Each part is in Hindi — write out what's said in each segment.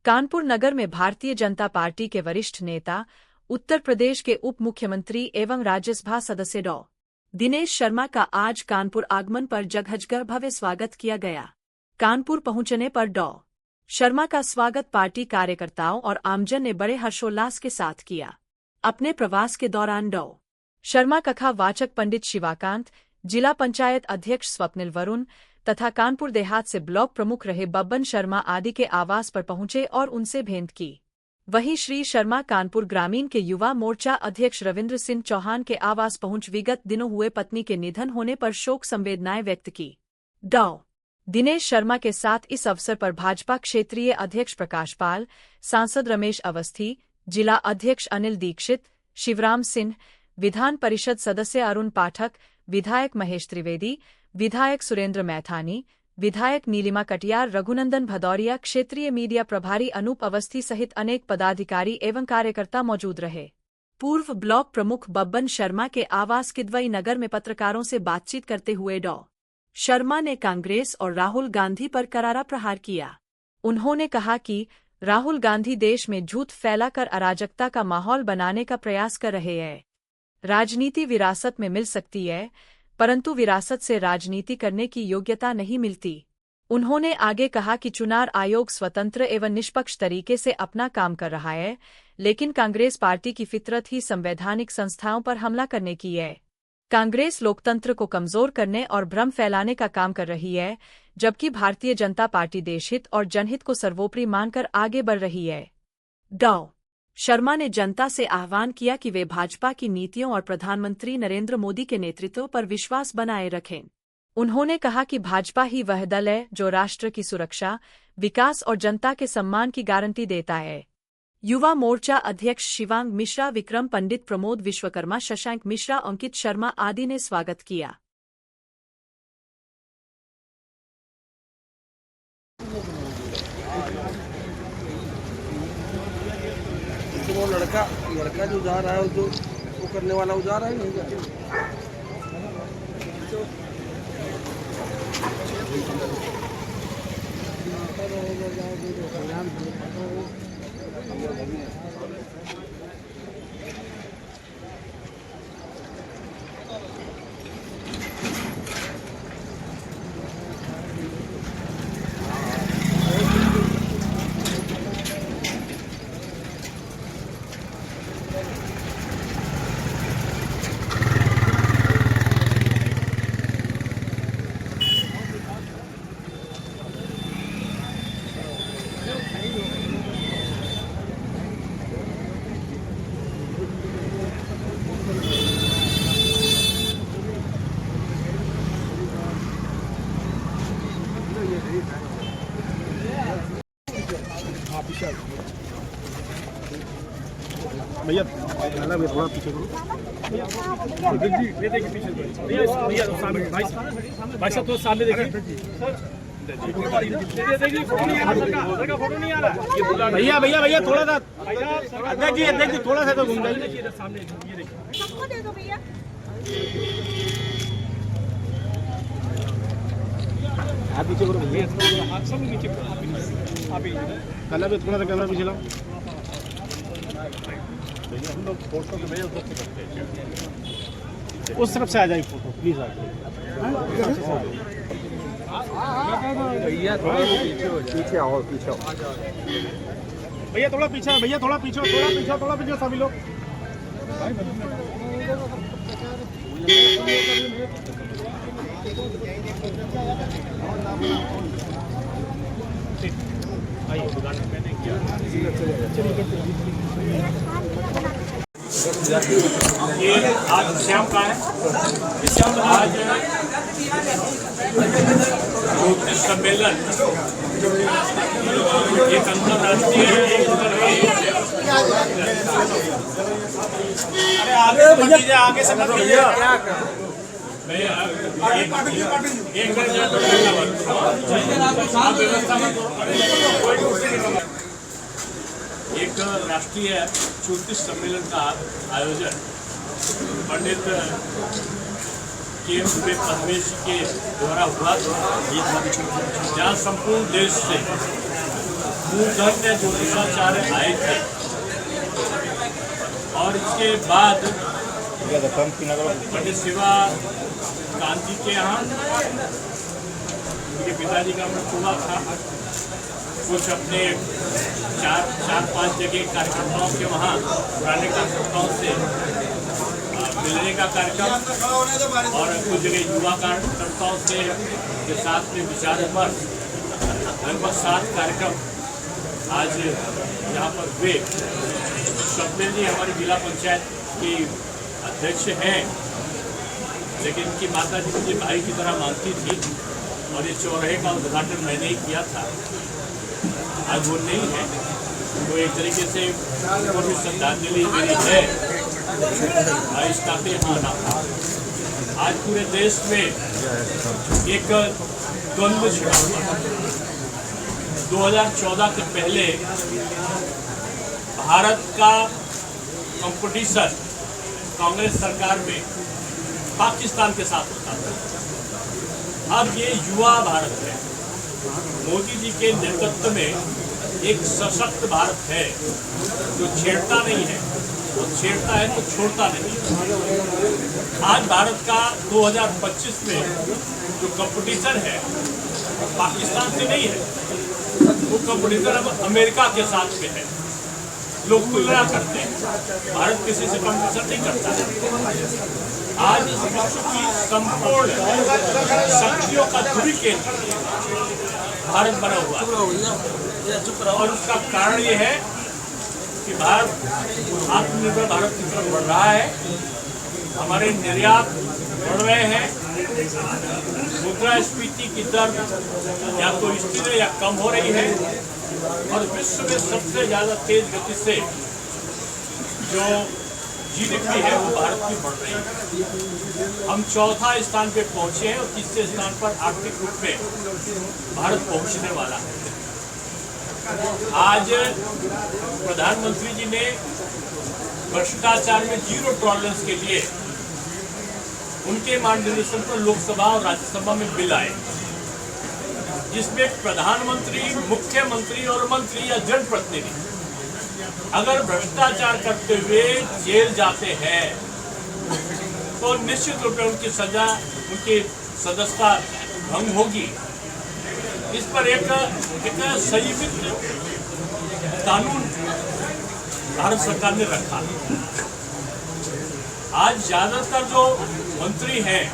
कानपुर नगर में भारतीय जनता पार्टी के वरिष्ठ नेता, उत्तर प्रदेश के उप मुख्यमंत्री एवं राज्यसभा सदस्य डॉ. दिनेश शर्मा का आज कानपुर आगमन पर जगह भव्य स्वागत किया गया। कानपुर पहुंचने पर डॉ. शर्मा का स्वागत पार्टी कार्यकर्ताओं और आमजन ने बड़े हर्षोल्लास के साथ किया। अपने प्रवास के दौरान डॉ. शर्मा कथा वाचक पंडित शिवाकांत, जिला पंचायत अध्यक्ष स्वप्निल वरुण तथा कानपुर देहात से ब्लॉक प्रमुख रहे बब्बन शर्मा आदि के आवास पर पहुंचे और उनसे भेंट की। वहीं श्री शर्मा कानपुर ग्रामीण के युवा मोर्चा अध्यक्ष रविंद्र सिंह चौहान के आवास पहुंच विगत दिनों हुए पत्नी के निधन होने पर शोक संवेदनाएं व्यक्त की। डॉ. दिनेश शर्मा के साथ इस अवसर पर भाजपा क्षेत्रीय अध्यक्ष प्रकाश पाल, सांसद रमेश अवस्थी, जिला अध्यक्ष अनिल दीक्षित, शिवराम सिंह, विधान परिषद सदस्य अरुण पाठक, विधायक महेश त्रिवेदी, विधायक सुरेंद्र मैथानी, विधायक नीलिमा कटियार, रघुनंदन भदौरिया, क्षेत्रीय मीडिया प्रभारी अनूप अवस्थी सहित अनेक पदाधिकारी एवं कार्यकर्ता मौजूद रहे। पूर्व ब्लॉक प्रमुख बब्बन शर्मा के आवास किदवई नगर में पत्रकारों से बातचीत करते हुए डॉ. शर्मा ने कांग्रेस और राहुल गांधी पर करारा प्रहार किया। उन्होंने कहा कि राहुल गांधी देश में झूठ फैलाकर अराजकता का माहौल बनाने का प्रयास कर रहे हैं। राजनीति विरासत में मिल सकती है, परंतु विरासत से राजनीति करने की योग्यता नहीं मिलती। उन्होंने आगे कहा कि चुनाव आयोग स्वतंत्र एवं निष्पक्ष तरीके से अपना काम कर रहा है, लेकिन कांग्रेस पार्टी की फितरत ही संवैधानिक संस्थाओं पर हमला करने की है। कांग्रेस लोकतंत्र को कमजोर करने और भ्रम फैलाने का काम कर रही है, जबकि भारतीय जनता पार्टी देशहित और जनहित को सर्वोपरि मानकर आगे बढ़ रही है। डॉ. शर्मा ने जनता से आह्वान किया कि वे भाजपा की नीतियों और प्रधानमंत्री नरेंद्र मोदी के नेतृत्व पर विश्वास बनाए रखें। उन्होंने कहा कि भाजपा ही वह दल है जो राष्ट्र की सुरक्षा, विकास और जनता के सम्मान की गारंटी देता है। युवा मोर्चा अध्यक्ष शिवांग मिश्रा, विक्रम पंडित, प्रमोद विश्वकर्मा, शशांक मिश्रा, अंकित शर्मा आदि ने स्वागत किया। वो लड़का जो जा रहा है, जो वो करने वाला वो जा रहा है, नहीं जा भैया थोड़ा पीछे करो। देखिए पीछे भैया सामने भाई साहब थोड़ा सामने देखिए। भैया भैया भैया थोड़ा सा अध्यक्ष जी थोड़ा सा तो घूम जाइए सामने। ये देखिए हाथ पीछे करो भैया, हाथ सब नीचे आप कलर में थोड़ा सा कैमरा पीछे लाओ। हम लोग फोटो के भैया उस तरफ से आ जाए फोटो प्लीज। आ भैया थोड़ा पीछे आओ, पीछे आओ भैया, थोड़ा पीछे, भैया थोड़ा पीछे सभी लोग। ये आज श्याम का है, आज सम्मेलन एक अंतरराष्ट्रीय है। आगे से मत कीजिए, एक राष्ट्रीय 34 सम्मेलन का आयोजन पंडित के परमेश के द्वारा हुआ, जहाँ संपूर्ण देश से मूर्धन्य जो भ्रष्टाचार आए थे और इसके बाद पंडित शिवा कांति के यहाँ उनके पिताजी का मृत्यु था। कुछ अपने चार पांच जगह कार्यकर्ताओं के वहाँ पुराने कार्यकर्ताओं से मिलने का कार्यक्रम और कुछ जगह युवा कार्यकर्ताओं से के साथ में विचार विमर्श, लगभग 7 कार्यक्रम आज यहाँ पर हुए। स्वप्निल जी हमारी जिला पंचायत की अध्यक्ष हैं, लेकिन इनकी माता जी मुझे भाई की तरह मानती थी और ये चौराहे का उद्घाटन मैंने ही किया था। आज वो नहीं है, तो एक तरीके से उनको भी श्रद्धांजलि मेरी है, इस नाते माना। आज पूरे देश में एक द्वंद्व छिड़ा हुआ। 2014 के पहले भारत का कंपटीशन कांग्रेस सरकार में पाकिस्तान के साथ होता था। अब ये युवा भारत है, मोदी जी के नेतृत्व में एक सशक्त भारत है जो छेड़ता नहीं है, वो छेड़ता है तो छोड़ता नहीं। आज भारत का 2025 में जो कंपटीशन है पाकिस्तान से नहीं है, वो कंपटीशन अब अमेरिका के साथ में है। लोग तुलना करते हैं, भारत किसी से कंपटीशन नहीं करता है। आज इस विश्व की संपूर्ण शक्तियों का ध्रुवी केंद्र भारत बना हुआ है और उसका कारण ये है कि भारत आत्मनिर्भर भारत की तरफ बढ़ रहा है। हमारे निर्यात बढ़ रहे हैं, मुद्रास्फीति की दर या तो स्थिर या कम हो रही है और विश्व में सबसे ज्यादा तेज गति से जो जीडीपी है वो भारत की बढ़ रही है। हम 4था स्थान पे पहुंचे हैं और 3रे स्थान पर आर्थिक रूप में भारत पहुंचने वाला है। आज प्रधानमंत्री जी ने भ्रष्टाचार में 0 टॉलरेंस के लिए उनके मार्गदर्शन पर लोकसभा और राज्यसभा में बिल आए, जिसमें प्रधानमंत्री, मुख्यमंत्री और मंत्री या जनप्रतिनिधि अगर भ्रष्टाचार करते हुए जेल जाते हैं तो निश्चित रूप में उनकी सजा, उनकी सदस्यता भंग होगी। इस पर एक संयमित कानून भारत सरकार ने रखा। आज ज्यादातर जो मंत्री हैं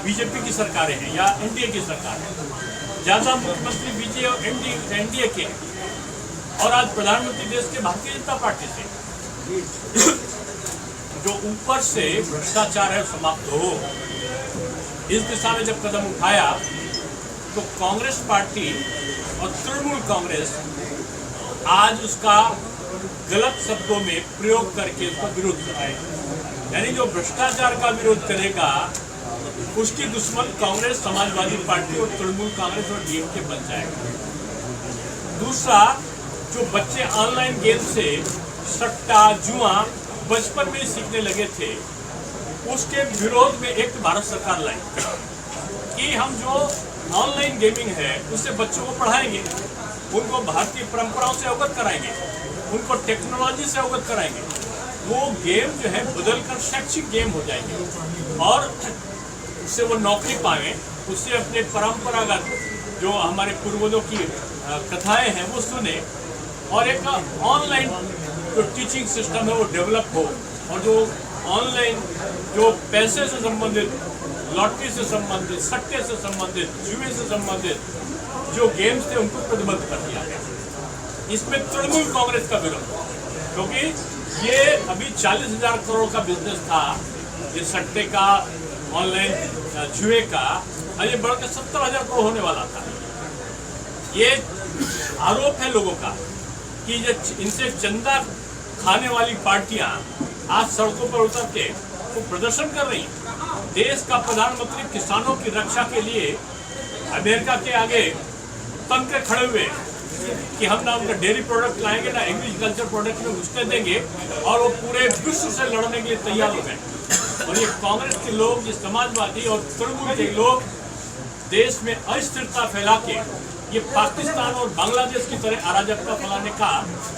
बीजेपी की सरकारें हैं या एनडीए की सरकार है, ज्यादा मुख्यमंत्री बीजेपी और एनडीए के, और आज प्रधानमंत्री देश के भारतीय जनता पार्टी से। जो ऊपर से भ्रष्टाचार है समाप्त हो, इस दिशा में जब कदम उठाया तो कांग्रेस पार्टी और तृणमूल कांग्रेस आज उसका गलत शब्दों में प्रयोग करके उसका विरोध कर रहे हैं। यानी जो भ्रष्टाचार का विरोध करेगा उसकी दुश्मन कांग्रेस, समाजवादी पार्टी और तृणमूल कांग्रेस और डीएमके बन जाएगा। दूसरा, जो बच्चे ऑनलाइन गेम से सट्टा, जुआ बचपन में सीखने लगे थे, उसके विरोध में एक भारत सरकार लाई कि हम जो ऑनलाइन गेमिंग है उससे बच्चों को पढ़ाएंगे, उनको भारतीय परंपराओं से अवगत कराएंगे, उनको टेक्नोलॉजी से अवगत कराएंगे। वो गेम जो है बदलकर शैक्षिक गेम हो जाएंगे और उससे वो नौकरी पाएं, उससे अपने परंपरागत जो हमारे पूर्वजों की कथाएं हैं वो सुने और एक ऑनलाइन जो टीचिंग सिस्टम है वो डेवलप हो और जो ऑनलाइन जो पैसे से संबंधित, लॉटरी से संबंधित, सट्टे से संबंधित, जुए से संबंधित जो गेम्स थे उनको प्रतिबंध कर दिया गया। इसमें तृणमूल कांग्रेस का विरोध, क्योंकि ये अभी 40,000 करोड़ का बिजनेस था, ये सट्टे का, ऑनलाइन जुए का, और ये बढ़कर 70,000 करोड़ होने वाला था। ये आरोप है लोगों का कि ये इनसे चंदा खाने वाली पार्टियां आज सड़कों पर उतर के वो प्रदर्शन कर रही हैं। देश का प्रधानमंत्री किसानों की रक्षा के लिए अमेरिका के आगे तन के खड़े हुए कि हम ना उनका डेयरी प्रोडक्ट लाएंगे ना एग्रीकल्चर प्रोडक्ट में घुसने देंगे, और वो पूरे विश्व से लड़ने के लिए तैयार हो गए। और ये कांग्रेस के लोग, ये समाजवादी और तृणमूल के लोग देश में अस्थिरता फैला के ये पाकिस्तान और बांग्लादेश की तरह अराजकता फैलाने का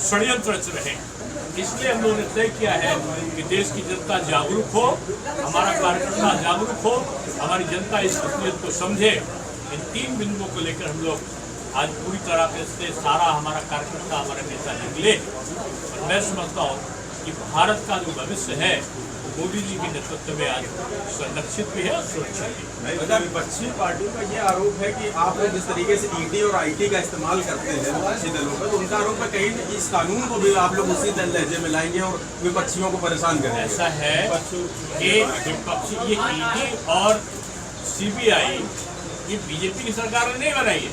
षड्यंत्र रच रहे हैं। इसलिए हम लोगों ने तय किया है कि देश की जनता जागरूक हो, हमारा कार्यकर्ता जागरूक हो, हमारी जनता इस असलियत को समझे। इन 3 बिंदुओं को लेकर हम लोग आज पूरी तरह से सारा हमारा कार्यकर्ता, हमारे नेता निकले। और मैं समझता हूँ कि भारत का जो भविष्य है मोदी जी के नेतृत्व में आज संरक्षित भी है और सुरक्षित भी है। विपक्षी पार्टियों का ये आरोप है कि आप लोग जिस तरीके से ईडी और आईटी का इस्तेमाल करते हैं विपक्षी दलों पर, तो उनका आरोप है कहीं इस कानून को भी आप लोग उसी लहजे में लाएंगे और विपक्षियों को परेशान करेंगे। ऐसा है कि विपक्षी ये ईडी और सीबीआई ये बीजेपी की सरकार ने नहीं बनाई है,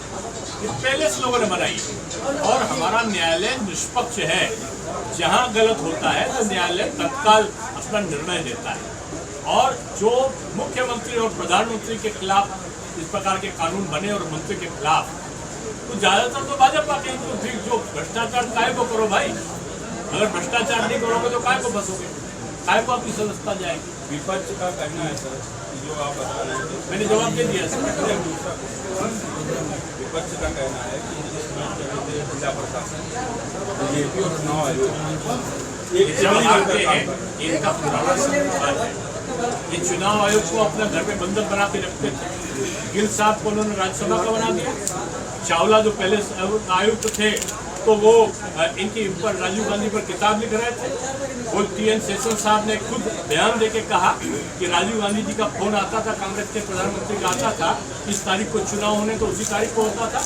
ये पहले से लोगों ने बनाई है। और हमारा न्यायालय निष्पक्ष है, जहां गलत होता है तो न्यायालय तत्काल अपना निर्णय देता है। और जो मुख्यमंत्री और प्रधानमंत्री के खिलाफ इस प्रकार के कानून बने और मंत्री के खिलाफ, तो ज्यादातर तो भाजपा के, तो फिर जो भ्रष्टाचार काय को करो भाई, अगर भ्रष्टाचार नहीं करोगे तो काय को फंसोगे, काय को आपकी सदस्यता जाएगी। विपक्ष का कहना है सर, जो आप बता रहे हैं, मैंने जवाब दे दिया सर। विपक्ष का कहना है कि जिला प्रशासन, बीजेपी और चुनाव आयोग एक जब आते हैं इनका पुराना संस्कार है। ये चुनाव आयोग को अपना घर में बंधक बना के रखते थे। गिल साहब को उन्होंने राज्यसभा का बना दिया। चावला जो पहले आयुक्त थे तो वो इनके ऊपर राजीव गांधी पर किताब लिख रहे थे। वो TN सेशन साहब ने खुद बयान देके कहा कि राजीव गांधी जी का फोन आता था, कांग्रेस के प्रधानमंत्री का आता था, इस तारीख को चुनाव होने तो उसी तारीख को होता था।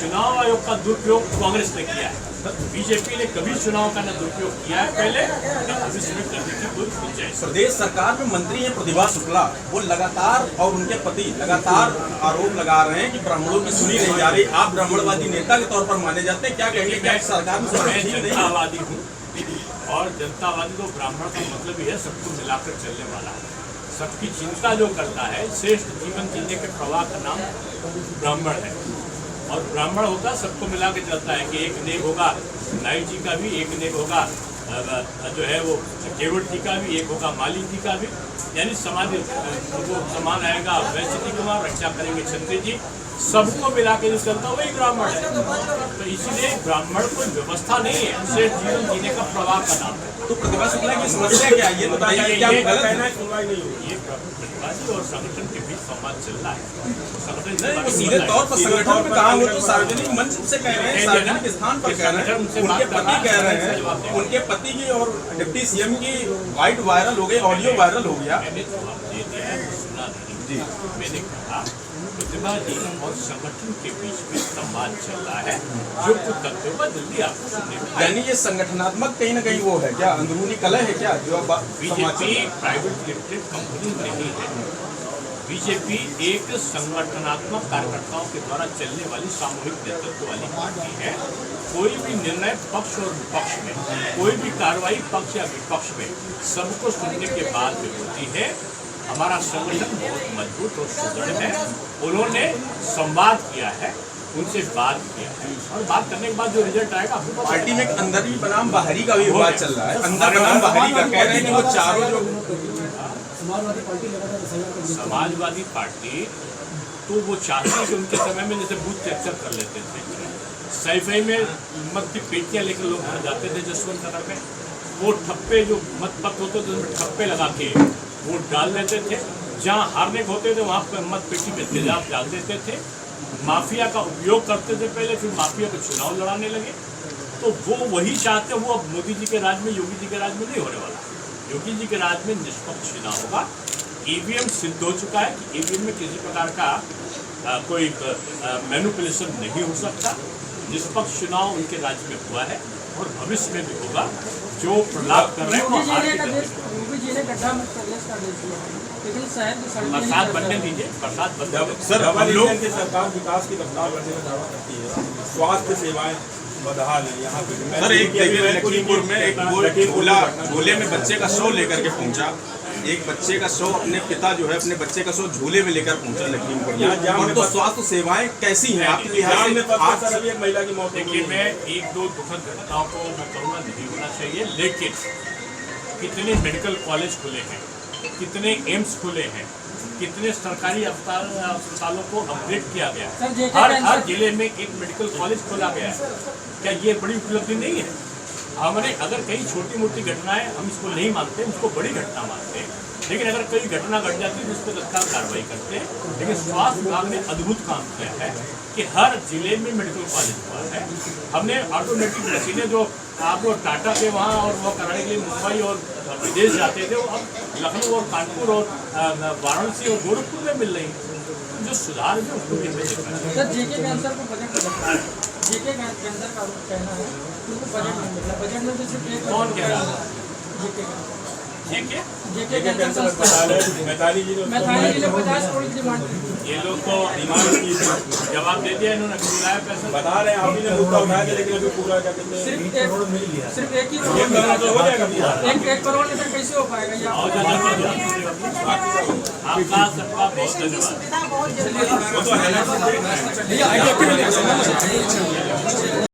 चुनाव आयोग का दुरुपयोग कांग्रेस ने किया है, बीजेपी ने कभी चुनाव का न दुरुपयोग किया है पहले, न भविष्य में करने की कोई गुंजाइश। प्रदेश सरकार में मंत्री है प्रतिभा शुक्ला, वो लगातार और उनके पति लगातार आरोप लगा रहे हैं कि ब्राह्मणों की सुनी नहीं जा रही। आप ब्राह्मणवादी नेता के तौर पर माने जाते हैं, क्या कहेंगे? क्या सरकार में जनतावादी हूँ और जनतावादी तो ब्राह्मण का मतलब ही है सबको मिलाकर चलने वाला है, सबकी चिंता जो करता है, श्रेष्ठ जीवन जीने के प्रवाह का नाम ब्राह्मण है। और ब्राह्मण होता सबको मिला के चलता है कि एक नेक होगा नाई जी का भी, एक नेक होगा जो है वो केवट जी का भी, एक होगा माली जी का भी, यानी समाज वो समान आएगा। वैश्य जी कुमार रक्षा करेंगे क्षत्रिय जी, सबको मिला के जो चलता वही ब्राह्मण है। तो इसीलिए ब्राह्मण कोई व्यवस्था नहीं है, श्रेष्ठ जीवन जीने का प्रवाह का नाम है। तो प्रतिभा शुक्ला की समस्या क्या है? ये बताइए, क्या गलत कहना है? ये प्रतिभागी और संगठन के बीच संवाद चल रहा है। नहीं, सीधे तौर पर संगठन में कहा, वो तो सार्वजनिक मंच से कह रहे हैं, सार्वजनिक स्थान पर कह रहे हैं, उनके पति कह रहे हैं, उनके पति की और डिप्टी CM की वाइट वायरल हो गई, ऑडियो वायरल हो गया। मैंने जवाब दे दिया, सुना नहीं। मैंने कहा प्रतिभा जी और संगठन के बीच में संवाद चल रहा है, जो कुछ तथ्य होगा जल्दी आपको सुनने में। यानी ये संगठनात्मक कहीं ना कहीं वो है क्या, अंदरूनी कलह है क्या? जो बीजेपी प्राइवेट लिमिटेड कंपनी नहीं है। बीजेपी एक संगठनात्मक कार्यकर्ताओं के द्वारा चलने वाली सामूहिक नेतृत्व वाली पार्टी है। कोई भी निर्णय पक्ष और विपक्ष में, कोई भी कार्रवाई पक्ष या विपक्ष में, सबको सुनने के बाद में होती है। हमारा संगठन बहुत मजबूत और सुदृढ़ है। उन्होंने संवाद किया है, उनसे बात किया है, और बात करने के बाद जो रिजल्ट आएगा पार्टी में एक अंदर बनाम बाहरी का भी विवाद चल रहा है। अंदर बनाम बाहरी का कह रहे हैं कि वो चारों जो समाजवादी पार्टी तो वो चाहती है कि उनके समय में जैसे बूथ कैप्चर कर लेते थे, सैफई में मत की पेटियां लेकर लोग घर जाते थे जसवंत नगर में, वो ठप्पे जो मत पत्र होते थे उसमें ठप्पे लगा के वोट डाल देते थे। जहाँ हारने होते थे वहाँ पर मत पेटी में तेजाब डाल देते थे। माफिया का उपयोग करते थे पहले, फिर माफिया को चुनाव लड़ाने लगे। तो वो वही चाहते, वो अब मोदी जी के राज में, योगी जी के राज में नहीं होने वाला। योगी जी के राज में निष्पक्ष चुनाव होगा। EVM सिद्ध हो चुका है कि EVM में किसी प्रकार का कोई मैनिपुलेशन नहीं हो सकता। निष्पक्ष चुनाव उनके राज्य में हुआ है और भविष्य में भी होगा। जो प्रलाप कर रहे हैं वो हार के बरसात बनने दीजिए, बरसात बन। सर हम लोग की सरकार विकास की रफ्तार बढ़ने का दावा करती है, स्वास्थ्य सेवाएं बदहाल है यहाँ पे। सर एक लखीमपुर में एक झूले में बच्चे का शव लेकर के पहुंचा, एक बच्चे का शव, अपने पिता जो है अपने बच्चे का शव झूले में लेकर पहुंचा लखीमपुर में। तो स्वास्थ्य सेवाएं कैसी हैं आपके लिहाज से? अभी एक महिला की मौत। देखिए, मैं एक दो दुखद घटनाओं को मैं कहूँगा नहीं होना चाहिए, लेकिन कितने मेडिकल कॉलेज खुले हैं, कितने एम्स खुले हैं, कितने सरकारी अस्पतालों को अपग्रेड किया गया है, हर जिले में एक मेडिकल कॉलेज खोला गया है। क्या ये बड़ी उपलब्धि नहीं है? हमने अगर कई छोटी मोटी घटनाएं हम इसको नहीं मानते, उसको बड़ी घटना मानते हैं, लेकिन अगर कोई घटना घट जाती है तो उस पर तत्काल कार्रवाई करते हैं। लेकिन स्वास्थ्य विभाग ने अद्भुत काम किया है कि हर जिले में मेडिकल कॉलेज हुआ है। हमने ऑटोमेटिक मशीनें जो आप लोग टाटा के वहाँ और वो कराने के लिए मुंबई और विदेश जाते थे, वो अब लखनऊ और कानपुर और वाराणसी और गोरखपुर में मिल रही है। जो सुधार है उसको कितने सर जेके कैंसर को बजट जेके कैंसर का कहना है उनको बजट नहीं मिला, बजट में तो सिर्फ कौन कह रहा है? जेके कैंसर अस्पताल है, मैथाली जी ने 50 करोड़ की डिमांड की। ये लोग तो जवाब दे दिया इन्होंने, मिलाया पैसा बता रहे हैं, आप ही ने मुद्दा उठाया था, लेकिन अभी पूरा क्या कहते हैं सिर्फ एक ही करोड़ तो हो जाएगा। एक करोड़ में सर कैसे हो पाएगा ये और आपका सबका बहुत धन्यवाद। वो तो है ना।